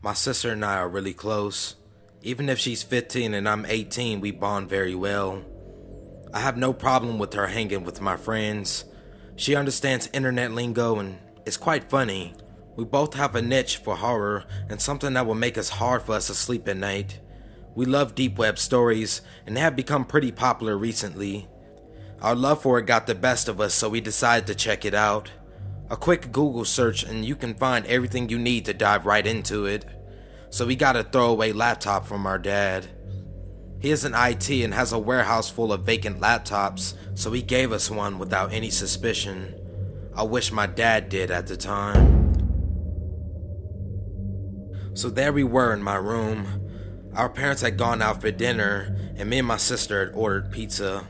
My sister and I are really close. Even if she's 15 and I'm 18, we bond very well. I have no problem with her hanging with my friends. She understands internet lingo and is quite funny. We both have a niche for horror and something that will make it hard for us to sleep at night. We love deep web stories and have become pretty popular recently. Our love for it got the best of us, so we decided to check it out. A quick Google search and you can find everything you need to dive right into it. So we got a throwaway laptop from our dad. He is in IT and has a warehouse full of vacant laptops, so he gave us one without any suspicion. I wish my dad did at the time. So there we were in my room. Our parents had gone out for dinner and me and my sister had ordered pizza.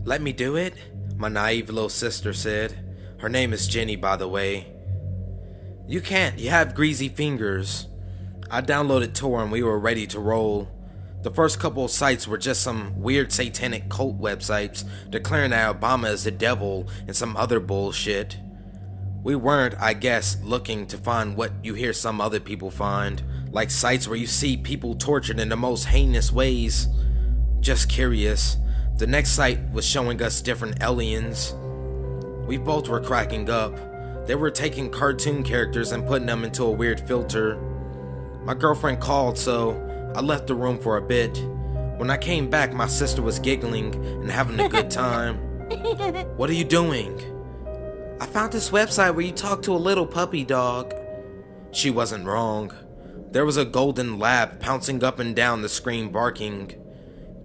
"Let me do it?" my naive little sister said. Her name is Jenny, by the way. "You can't, you have greasy fingers." I downloaded Tor and we were ready to roll. The first couple of sites were just some weird satanic cult websites declaring that Obama is the devil and some other bullshit. We weren't, I guess, looking to find what you hear some other people find, like sites where you see people tortured in the most heinous ways. Just curious. The next site was showing us different aliens. We both were cracking up. They were taking cartoon characters and putting them into a weird filter. My girlfriend called, so I left the room for a bit. When I came back, my sister was giggling and having a good time. "What are you doing?" "I found this website where you talk to a little puppy dog." She wasn't wrong. There was a golden lab pouncing up and down the screen barking.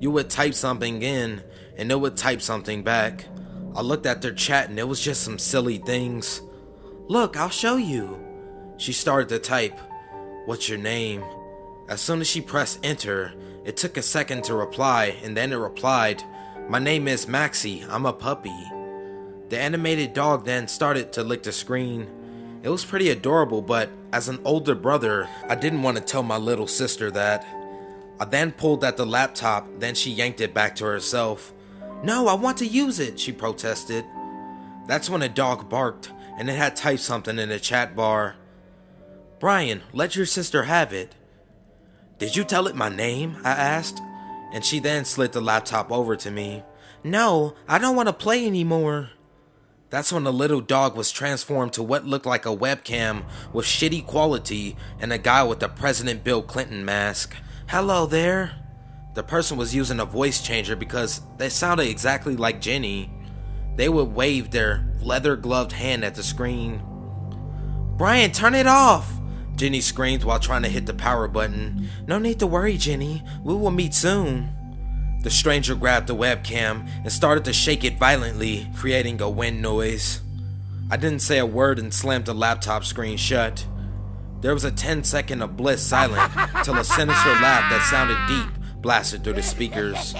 You would type something in, and it would type something back. I looked at their chat and it was just some silly things. "Look, I'll show you." She started to type, "What's your name?" As soon as she pressed enter, it took a second to reply, and then it replied, "My name is Maxie, I'm a puppy." The animated dog then started to lick the screen. It was pretty adorable, but as an older brother, I didn't want to tell my little sister that. I then pulled at the laptop, then she yanked it back to herself. "No, I want to use it," she protested. That's when a dog barked, and it had typed something in the chat bar. "Brian, let your sister have it." "Did you tell it my name?" I asked, and she then slid the laptop over to me. "No, I don't want to play anymore." That's when the little dog was transformed to what looked like a webcam with shitty quality and a guy with a President Bill Clinton mask. "Hello there." The person was using a voice changer because they sounded exactly like Jenny. They would wave their leather-gloved hand at the screen. "Brian, turn it off!" Jenny screamed while trying to hit the power button. "No need to worry, Jenny. We will meet soon." The stranger grabbed the webcam and started to shake it violently, creating a wind noise. I didn't say a word and slammed the laptop screen shut. There was a 10-second of bliss silent till a sinister laugh that sounded deep blasted through the speakers.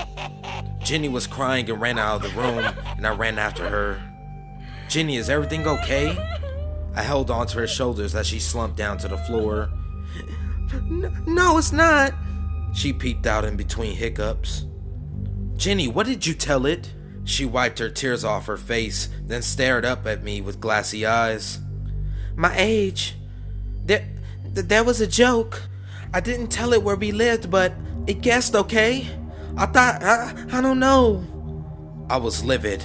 Jenny was crying and ran out of the room, and I ran after her. "Jenny, is everything okay?" I held onto her shoulders as she slumped down to the floor. No, it's not." She peeped out in between hiccups. "Jenny, what did you tell it?" She wiped her tears off her face, then stared up at me with glassy eyes. "My age. There was a joke. I didn't tell it where we lived, but it guessed, okay? I thought, I don't know." I was livid.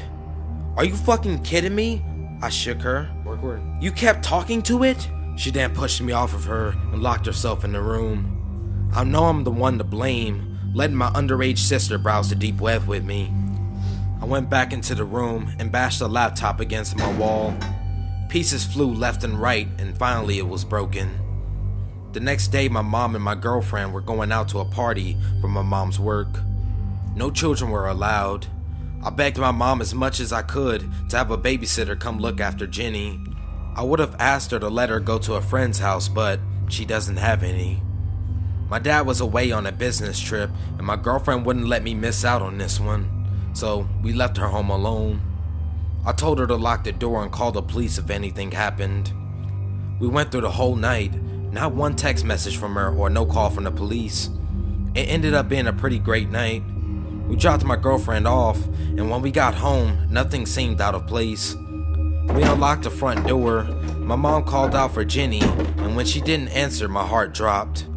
"Are you fucking kidding me?" I shook her. "You kept talking to it?" She then pushed me off of her and locked herself in the room. I know I'm the one to blame, letting my underage sister browse the deep web with me. I went back into the room and bashed the laptop against my wall. Pieces flew left and right, and finally it was broken. The next day, my mom and my girlfriend were going out to a party for my mom's work. No children were allowed. I begged my mom as much as I could to have a babysitter come look after Jenny. I would have asked her to let her go to a friend's house, but she doesn't have any. My dad was away on a business trip, and my girlfriend wouldn't let me miss out on this one, so we left her home alone. I told her to lock the door and call the police if anything happened. We went through the whole night, not one text message from her or no call from the police. It ended up being a pretty great night. We dropped my girlfriend off, and when we got home, nothing seemed out of place. We unlocked the front door. My mom called out for Jenny, and and when she didn't answer, my heart dropped.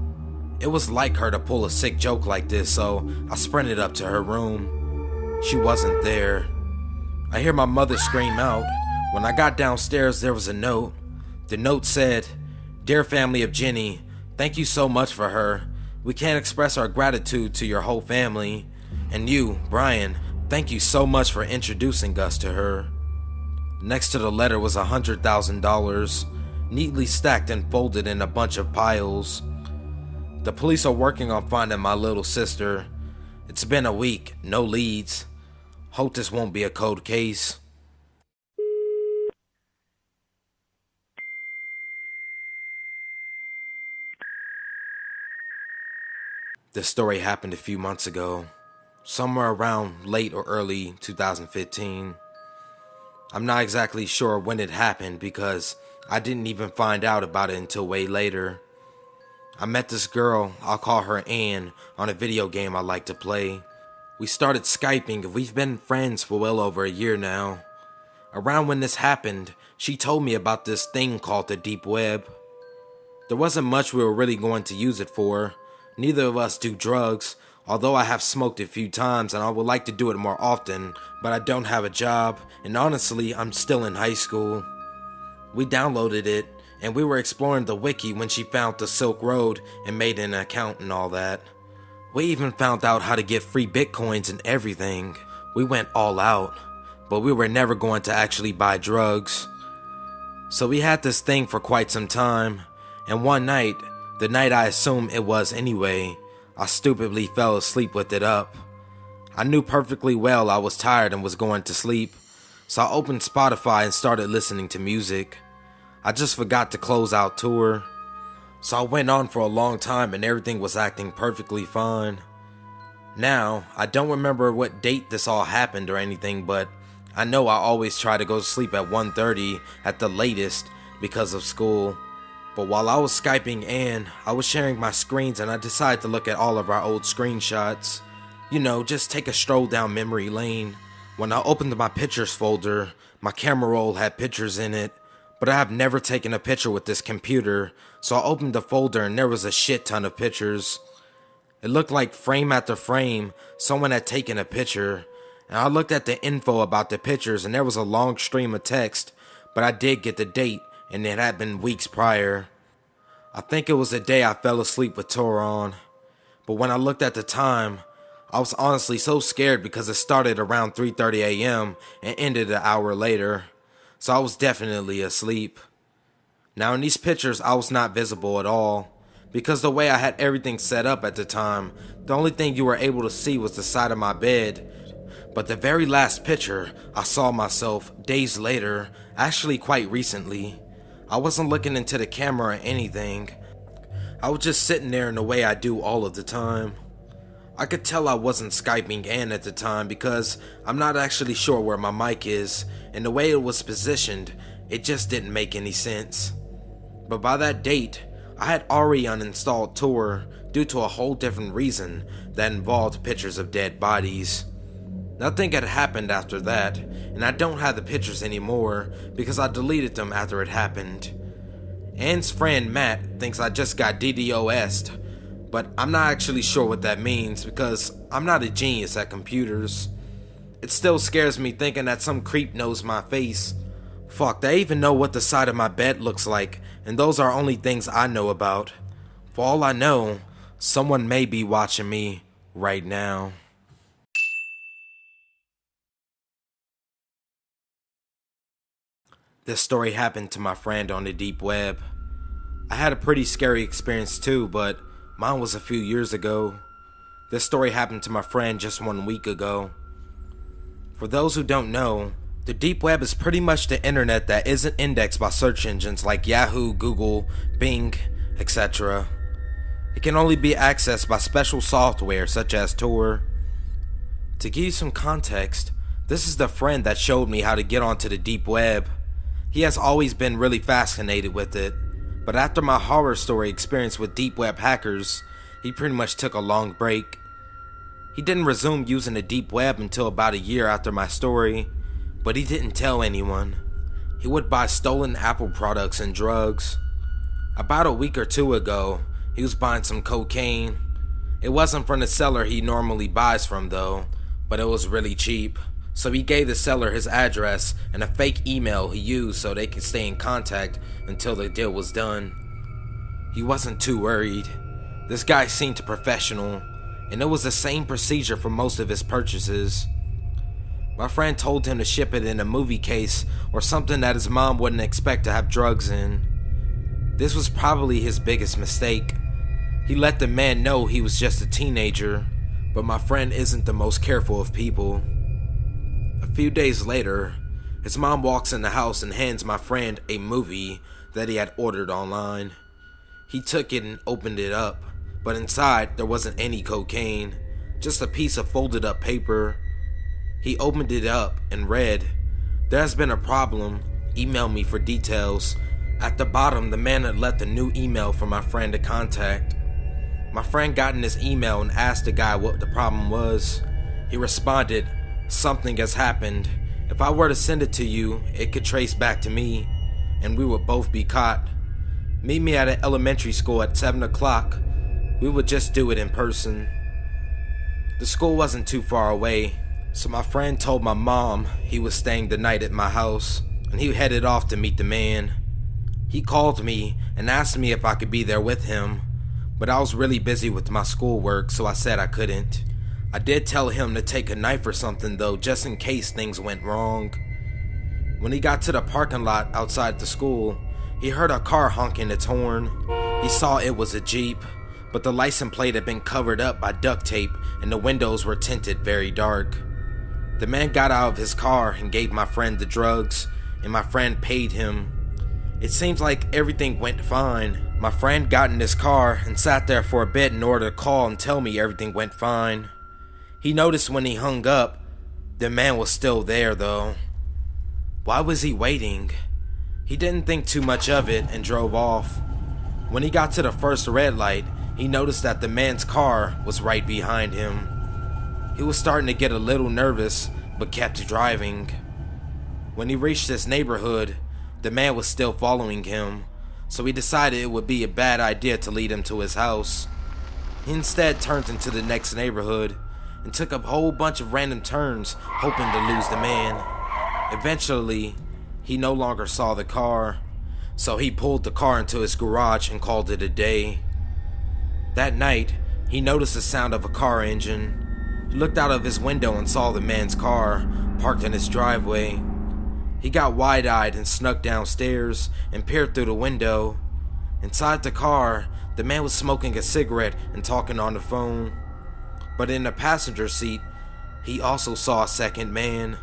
It was like her to pull a sick joke like this, so I sprinted up to her room. She wasn't there. I hear my mother scream out. When I got downstairs, there was a note. The note said, "Dear family of Jenny, thank you so much for her. We can't express our gratitude to your whole family. And you, Brian, thank you so much for introducing us to her." Next to the letter was $100,000, neatly stacked and folded in a bunch of piles. The police are working on finding my little sister. It's been a week, no leads. Hope this won't be a cold case. This story happened a few months ago, somewhere around late or early 2015. I'm not exactly sure when it happened because I didn't even find out about it until way later. I met this girl, I'll call her Ann, on a video game I like to play. We started Skyping and we've been friends for well over a year now. Around when this happened, she told me about this thing called the deep web. There wasn't much we were really going to use it for. Neither of us do drugs, although I have smoked a few times and I would like to do it more often, but I don't have a job, and honestly, I'm still in high school. We downloaded it, and we were exploring the wiki when she found the Silk Road and made an account and all that. We even found out how to get free bitcoins and everything. We went all out, but we were never going to actually buy drugs. So we had this thing for quite some time, and one night, the night I assume it was anyway, I stupidly fell asleep with it up. I knew perfectly well I was tired and was going to sleep, so I opened Spotify and started listening to music. I just forgot to close out tour. So I went on for a long time and everything was acting perfectly fine. Now, I don't remember what date this all happened or anything, but I know I always try to go to sleep at 1:30 at the latest because of school. But while I was Skyping Ann, I was sharing my screens and I decided to look at all of our old screenshots. You know, just take a stroll down memory lane. When I opened my pictures folder, my camera roll had pictures in it, but I have never taken a picture with this computer, so I opened the folder and there was a shit ton of pictures. It looked like frame after frame, someone had taken a picture, and I looked at the info about the pictures and there was a long stream of text, but I did get the date and it had been weeks prior. I think it was the day I fell asleep with Tor on, but when I looked at the time, I was honestly so scared because it started around 3:30 a.m. and ended an hour later, so I was definitely asleep. Now in these pictures I was not visible at all, because the way I had everything set up at the time, the only thing you were able to see was the side of my bed. But the very last picture, I saw myself days later, actually quite recently. I wasn't looking into the camera or anything. I was just sitting there in the way I do all of the time. I could tell I wasn't Skyping Ann at the time because I'm not actually sure where my mic is, and the way it was positioned, it just didn't make any sense. But by that date, I had already uninstalled Tor due to a whole different reason that involved pictures of dead bodies. Nothing had happened after that, and I don't have the pictures anymore because I deleted them after it happened. Ann's friend Matt thinks I just got DDoS'd, but I'm not actually sure what that means because I'm not a genius at computers. It still scares me thinking that some creep knows my face. Fuck, they even know what the side of my bed looks like, and those are only things I know about. For all I know, someone may be watching me right now. This story happened to my friend on the deep web. I had a pretty scary experience too, but mine was a few years ago. This story happened to my friend just 1 week ago. For those who don't know, the deep web is pretty much the internet that isn't indexed by search engines like Yahoo, Google, Bing, etc. It can only be accessed by special software such as Tor. To give you some context, this is the friend that showed me how to get onto the deep web. He has always been really fascinated with it, but after my horror story experience with deep web hackers, he pretty much took a long break. He didn't resume using the deep web until about a year after my story, but he didn't tell anyone. He would buy stolen Apple products and drugs. About a week or two ago, he was buying some cocaine. It wasn't from the seller he normally buys from though, but it was really cheap. So he gave the seller his address and a fake email he used so they could stay in contact until the deal was done. He wasn't too worried. This guy seemed professional, and it was the same procedure for most of his purchases. My friend told him to ship it in a movie case or something that his mom wouldn't expect to have drugs in. This was probably his biggest mistake. He let the man know he was just a teenager, but my friend isn't the most careful of people. A few days later, his mom walks in the house and hands my friend a movie that he had ordered online. He took it and opened it up, but inside there wasn't any cocaine, just a piece of folded up paper. He opened it up and read, "There has been a problem. Email me for details." At the bottom, the man had left a new email for my friend to contact. My friend got in his email and asked the guy what the problem was. He responded, "Something has happened. If I were to send it to you, it could trace back to me, and we would both be caught. Meet me at an elementary school at 7 o'clock. We would just do it in person." The school wasn't too far away, so my friend told my mom he was staying the night at my house, and he headed off to meet the man. He called me and asked me if I could be there with him, but I was really busy with my schoolwork, so I said I couldn't. I did tell him to take a knife or something though, just in case things went wrong. When he got to the parking lot outside the school, he heard a car honking its horn. He saw it was a Jeep, but the license plate had been covered up by duct tape and the windows were tinted very dark. The man got out of his car and gave my friend the drugs, and my friend paid him. It seems like everything went fine. My friend got in his car and sat there for a bit in order to call and tell me everything went fine. He noticed when he hung up, the man was still there though. Why was he waiting? He didn't think too much of it and drove off. When he got to the first red light, he noticed that the man's car was right behind him. He was starting to get a little nervous, but kept driving. When he reached his neighborhood, the man was still following him, so he decided it would be a bad idea to lead him to his house. He instead turned into the next neighborhood and took a whole bunch of random turns, hoping to lose the man. Eventually, he no longer saw the car, so he pulled the car into his garage and called it a day. That night, he noticed the sound of a car engine. He looked out of his window and saw the man's car parked in his driveway. He got wide-eyed and snuck downstairs and peered through the window. Inside the car, the man was smoking a cigarette and talking on the phone. But in the passenger seat, he also saw a second man.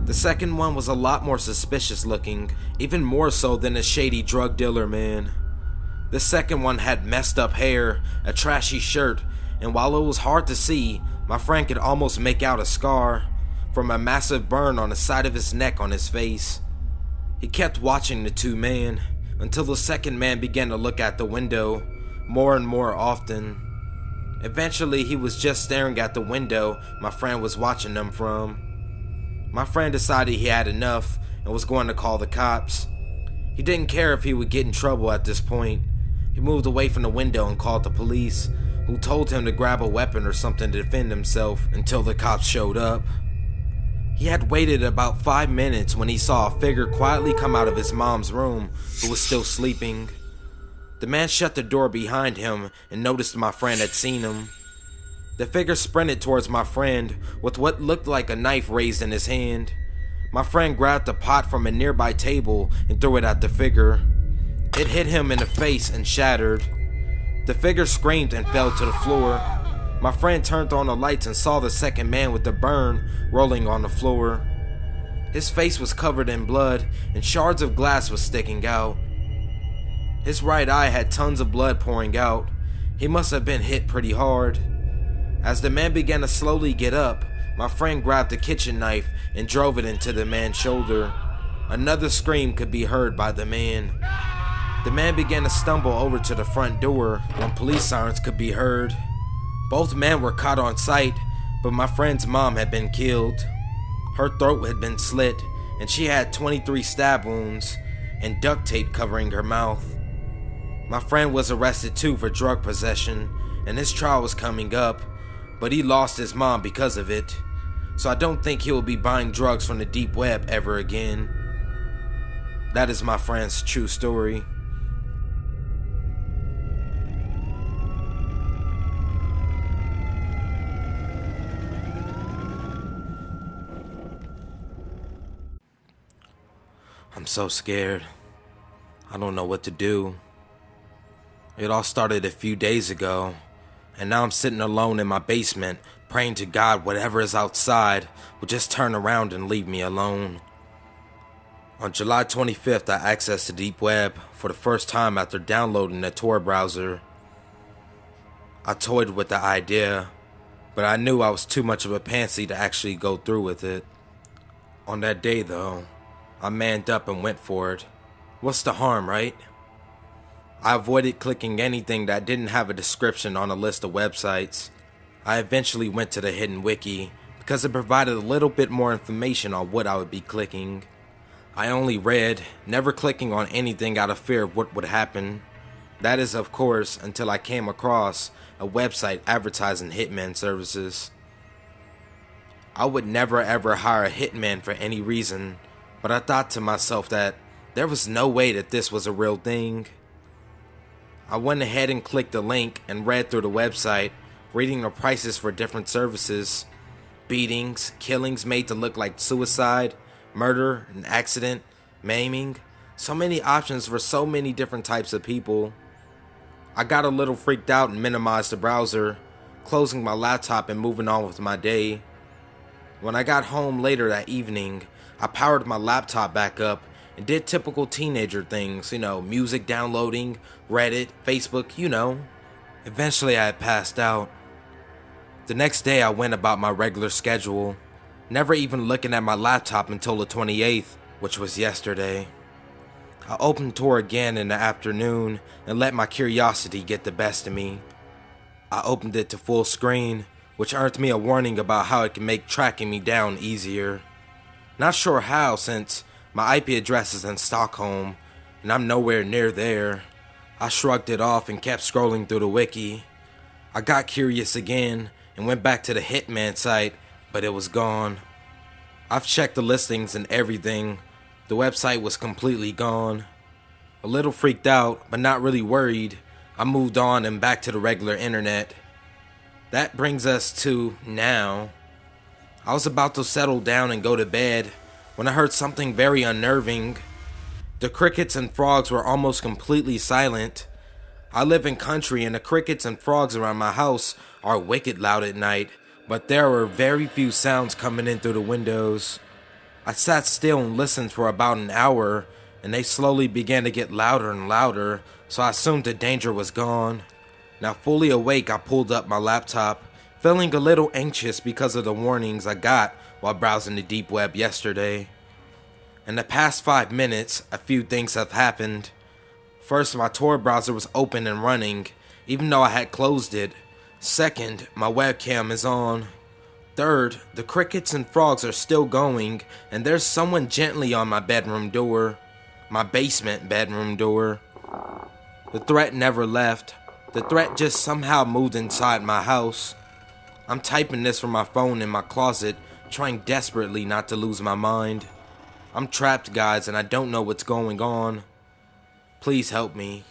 The second one was a lot more suspicious looking, even more so than a shady drug dealer man. The second one had messed up hair, a trashy shirt, and while it was hard to see, my friend could almost make out a scar from a massive burn on the side of his neck on his face. He kept watching the two men until the second man began to look at the window more and more often. Eventually, he was just staring at the window my friend was watching them from. My friend decided he had enough and was going to call the cops. He didn't care if he would get in trouble at this point. He moved away from the window and called the police, who told him to grab a weapon or something to defend himself until the cops showed up. He had waited about 5 minutes when he saw a figure quietly come out of his mom's room, who was still sleeping. The man shut the door behind him and noticed my friend had seen him. The figure sprinted towards my friend with what looked like a knife raised in his hand. My friend grabbed a pot from a nearby table and threw it at the figure. It hit him in the face and shattered. The figure screamed and fell to the floor. My friend turned on the lights and saw the second man with the burn rolling on the floor. His face was covered in blood and shards of glass was sticking out. His right eye had tons of blood pouring out. He must have been hit pretty hard. As the man began to slowly get up, my friend grabbed a kitchen knife and drove it into the man's shoulder. Another scream could be heard by the man. The man began to stumble over to the front door when police sirens could be heard. Both men were caught on sight, but my friend's mom had been killed. Her throat had been slit, and she had 23 stab wounds and duct tape covering her mouth. My friend was arrested too for drug possession, and his trial was coming up, but he lost his mom because of it. So I don't think he will be buying drugs from the deep web ever again. That is my friend's true story. I'm so scared. I don't know what to do. It all started a few days ago, and now I'm sitting alone in my basement, praying to God whatever is outside will just turn around and leave me alone. On July 25th, I accessed the deep web for the first time after downloading the Tor browser. I toyed with the idea, but I knew I was too much of a pansy to actually go through with it. On that day, though, I manned up and went for it. What's the harm, right? I avoided clicking anything that didn't have a description on a list of websites. I eventually went to the hidden wiki because it provided a little bit more information on what I would be clicking. I only read, never clicking on anything out of fear of what would happen. That is, of course, until I came across a website advertising hitman services. I would never ever hire a hitman for any reason, but I thought to myself that there was no way that this was a real thing. I went ahead and clicked the link and read through the website, reading the prices for different services. Beatings, killings made to look like suicide, murder, an accident, maiming. So many options for so many different types of people. I got a little freaked out and minimized the browser, closing my laptop and moving on with my day. When I got home later that evening, I powered my laptop back up and did typical teenager things, music downloading, Reddit, Facebook, Eventually I had passed out. The next day I went about my regular schedule, never even looking at my laptop until the 28th, which was yesterday. I opened Tor again in the afternoon and let my curiosity get the best of me. I opened it to full screen, which earned me a warning about how it can make tracking me down easier. Not sure how, since my IP address is in Stockholm, and I'm nowhere near there. I shrugged it off and kept scrolling through the wiki. I got curious again and went back to the Hitman site, but it was gone. I've checked the listings and everything. The website was completely gone. A little freaked out, but not really worried, I moved on and back to the regular internet. That brings us to now. I was about to settle down and go to bed when I heard something very unnerving. The crickets and frogs were almost completely silent. I live in country and the crickets and frogs around my house are wicked loud at night, but there were very few sounds coming in through the windows. I sat still and listened for about an hour, and they slowly began to get louder and louder, so I assumed the danger was gone. Now fully awake, I pulled up my laptop, feeling a little anxious because of the warnings I got while browsing the deep web yesterday. In the past 5 minutes, a few things have happened. First, my Tor browser was open and running, even though I had closed it. Second, my webcam is on. Third, the crickets and frogs are still going, and there's someone gently on my bedroom door. My basement bedroom door. The threat never left. The threat just somehow moved inside my house. I'm typing this from my phone in my closet, trying desperately not to lose my mind. I'm trapped, guys, and I don't know what's going on. Please help me.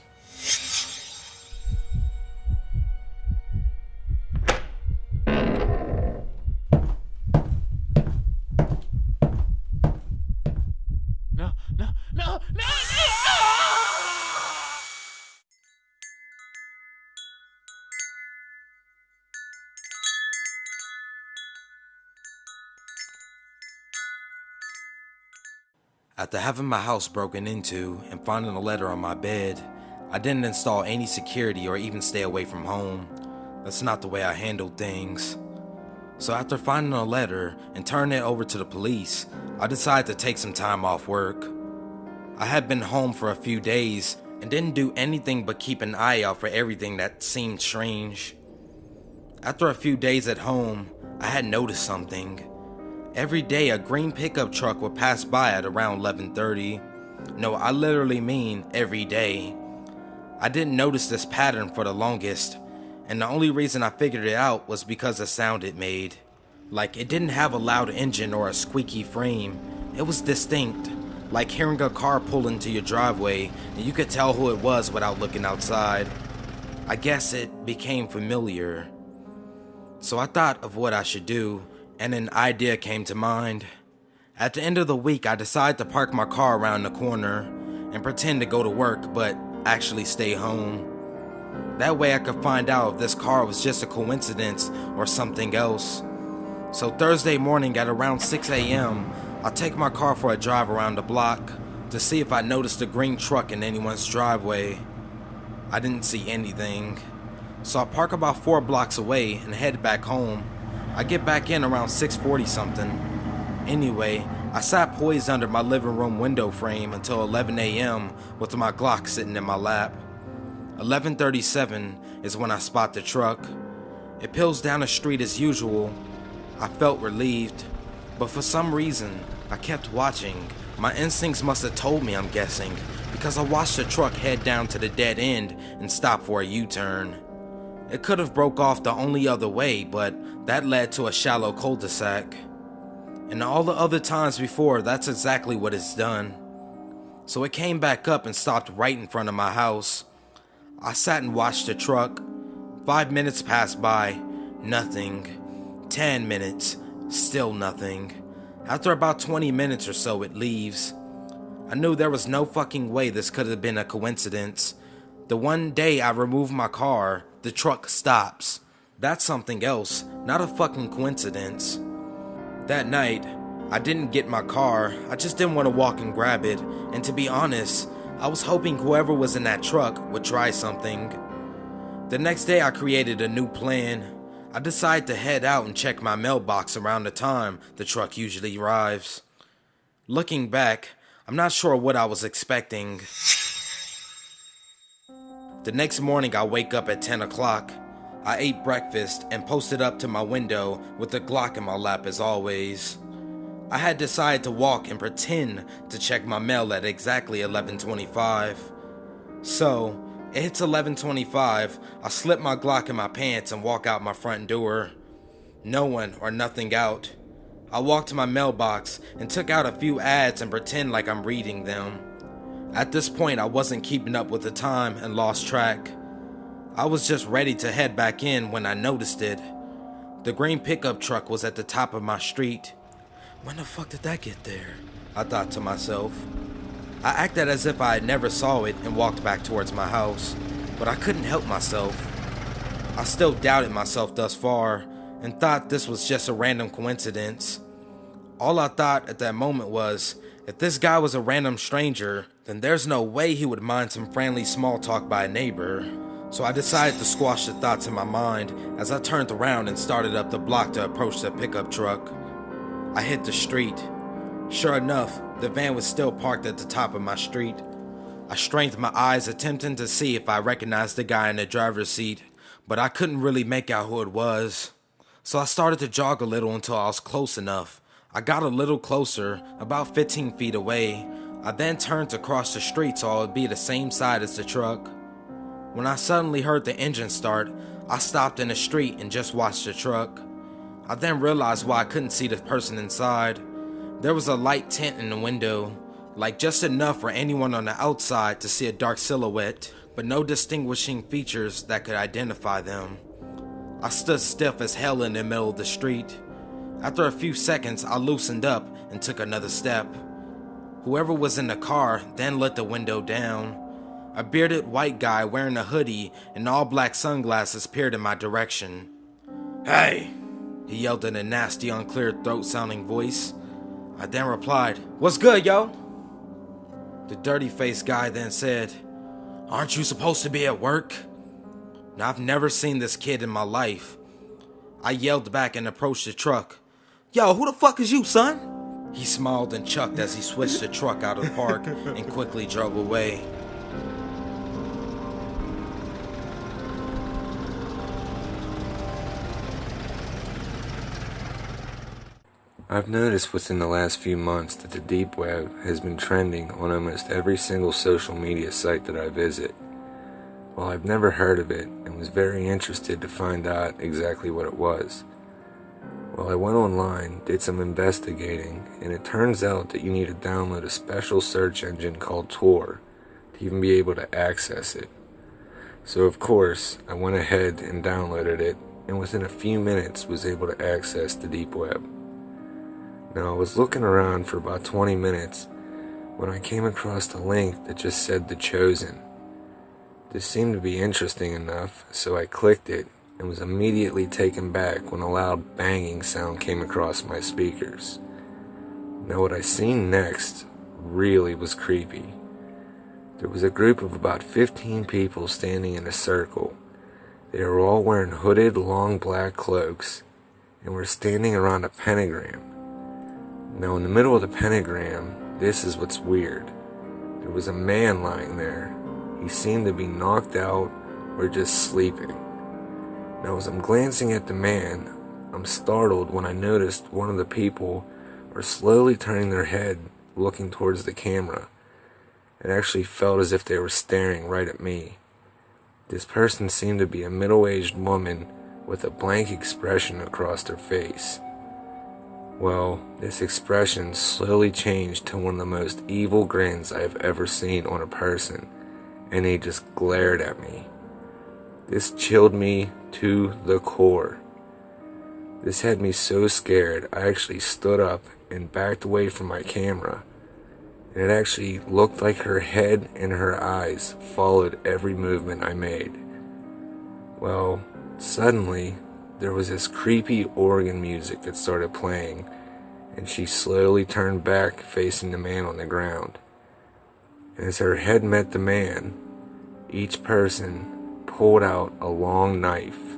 No! After having my house broken into and finding a letter on my bed, I didn't install any security or even stay away from home. That's not the way I handled things. So after finding a letter and turning it over to the police, I decided to take some time off work. I had been home for a few days and didn't do anything but keep an eye out for everything that seemed strange. After a few days at home, I had noticed something. Every day a green pickup truck would pass by at around 11:30. No, I literally mean every day. I didn't notice this pattern for the longest, and the only reason I figured it out was because of the sound it made. Like, it didn't have a loud engine or a squeaky frame. It was distinct, like hearing a car pull into your driveway and you could tell who it was without looking outside. I guess it became familiar. So I thought of what I should do, and an idea came to mind. At the end of the week, I decided to park my car around the corner and pretend to go to work, but actually stay home. That way I could find out if this car was just a coincidence or something else. So Thursday morning at around 6 a.m., I take my car for a drive around the block to see if I noticed a green truck in anyone's driveway. I didn't see anything. So I park about 4 blocks away and head back home. I get back in around 6:40 something. Anyway, I sat poised under my living room window frame until 11 a.m. with my Glock sitting in my lap. 11:37 is when I spot the truck. It peels down the street as usual. I felt relieved, but for some reason, I kept watching. My instincts must have told me, I'm guessing, because I watched the truck head down to the dead end and stop for a U-turn. It could have broke off the only other way, but that led to a shallow cul-de-sac. And all the other times before, that's exactly what it's done. So it came back up and stopped right in front of my house. I sat and watched the truck. 5 minutes passed by, nothing. 10 minutes, still nothing. After about 20 minutes or so, it leaves. I knew there was no fucking way this could have been a coincidence. The one day I remove my car, the truck stops. That's something else, not a fucking coincidence. That night, I didn't get my car. I just didn't want to walk and grab it. And to be honest, I was hoping whoever was in that truck would try something. The next day, I created a new plan. I decided to head out and check my mailbox around the time the truck usually arrives. Looking back, I'm not sure what I was expecting. The next morning, I wake up at 10 o'clock. I ate breakfast and posted up to my window with the Glock in my lap as always. I had decided to walk and pretend to check my mail at exactly 11:25. So, it hits 11:25, I slip my Glock in my pants and walk out my front door. No one or nothing out. I walk to my mailbox and took out a few ads and pretend like I'm reading them. At this point, I wasn't keeping up with the time and lost track. I was just ready to head back in when I noticed it. The green pickup truck was at the top of my street. When the fuck did that get there? I thought to myself. I acted as if I never saw it and walked back towards my house, but I couldn't help myself. I still doubted myself thus far and thought this was just a random coincidence. All I thought at that moment was, if this guy was a random stranger, then there's no way he would mind some friendly small talk by a neighbor. So I decided to squash the thoughts in my mind as I turned around and started up the block to approach the pickup truck. I hit the street. Sure enough, the van was still parked at the top of my street. I strained my eyes attempting to see if I recognized the guy in the driver's seat, but I couldn't really make out who it was. So I started to jog a little until I was close enough. I got a little closer, about 15 feet away. I then turned to cross the street so I would be the same side as the truck. When I suddenly heard the engine start, I stopped in the street and just watched the truck. I then realized why I couldn't see the person inside. There was a light tint in the window, like just enough for anyone on the outside to see a dark silhouette, but no distinguishing features that could identify them. I stood stiff as hell in the middle of the street. After a few seconds, I loosened up and took another step. Whoever was in the car then let the window down. A bearded white guy wearing a hoodie and all black sunglasses peered in my direction. "Hey!" he yelled in a nasty, unclear throat-sounding voice. I then replied, "What's good, yo?" The dirty-faced guy then said, "Aren't you supposed to be at work?" Now, I've never seen this kid in my life. I yelled back and approached the truck. "Yo, who the fuck is you, son?" He smiled and chucked as he switched the truck out of the park and quickly drove away. I've noticed within the last few months that the deep web has been trending on almost every single social media site that I visit. Well, I've never heard of it and was very interested to find out exactly what it was. Well, I went online, did some investigating, and it turns out that you need to download a special search engine called Tor to even be able to access it. So of course, I went ahead and downloaded it, and within a few minutes was able to access the deep web. Now, I was looking around for about 20 minutes when I came across a link that just said The Chosen. This seemed to be interesting enough, so I clicked it and was immediately taken back when a loud banging sound came across my speakers. Now, what I seen next really was creepy. There was a group of about 15 people standing in a circle. They were all wearing hooded, long black cloaks and were standing around a pentagram. Now, in the middle of the pentagram, this is what's weird. There was a man lying there. He seemed to be knocked out or just sleeping. Now, as I'm glancing at the man, I'm startled when I noticed one of the people were slowly turning their head, looking towards the camera. It actually felt as if they were staring right at me. This person seemed to be a middle-aged woman with a blank expression across her face. Well, this expression slowly changed to one of the most evil grins I have ever seen on a person, and he just glared at me. This chilled me to the core. This had me so scared, I actually stood up and backed away from my camera. And it actually looked like her head and her eyes followed every movement I made. Well, suddenly, there was this creepy organ music that started playing, and she slowly turned back facing the man on the ground. And as her head met the man, each person pulled out a long knife.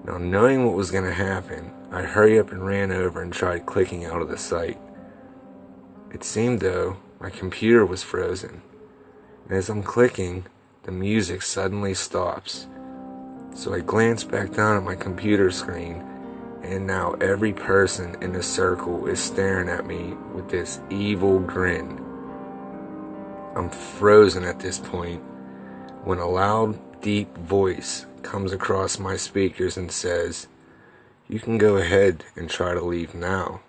Now, knowing what was going to happen, I hurried up and ran over and tried clicking out of the site. It seemed, though, my computer was frozen, and as I'm clicking, the music suddenly stops. So I glanced back down at my computer screen, and now every person in the circle is staring at me with this evil grin. I'm frozen at this point when a loud, deep voice comes across my speakers and says, "You can go ahead and try to leave now.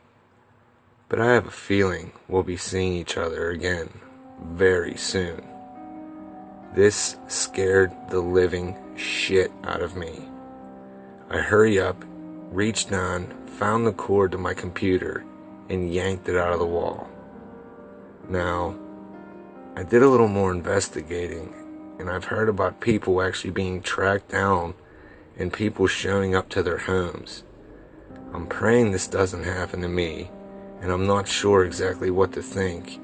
But I have a feeling we'll be seeing each other again very soon." This scared the living shit out of me. I hurried up, reached down, found the cord to my computer, and yanked it out of the wall. Now, I did a little more investigating, and I've heard about people actually being tracked down and people showing up to their homes. I'm praying this doesn't happen to me, and I'm not sure exactly what to think,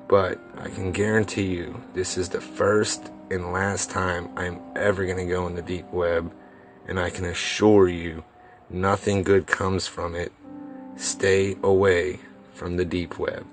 but I can guarantee you this is the first and last time I'm ever going to go in the deep web, and I can assure you nothing good comes from it. Stay away from the deep web.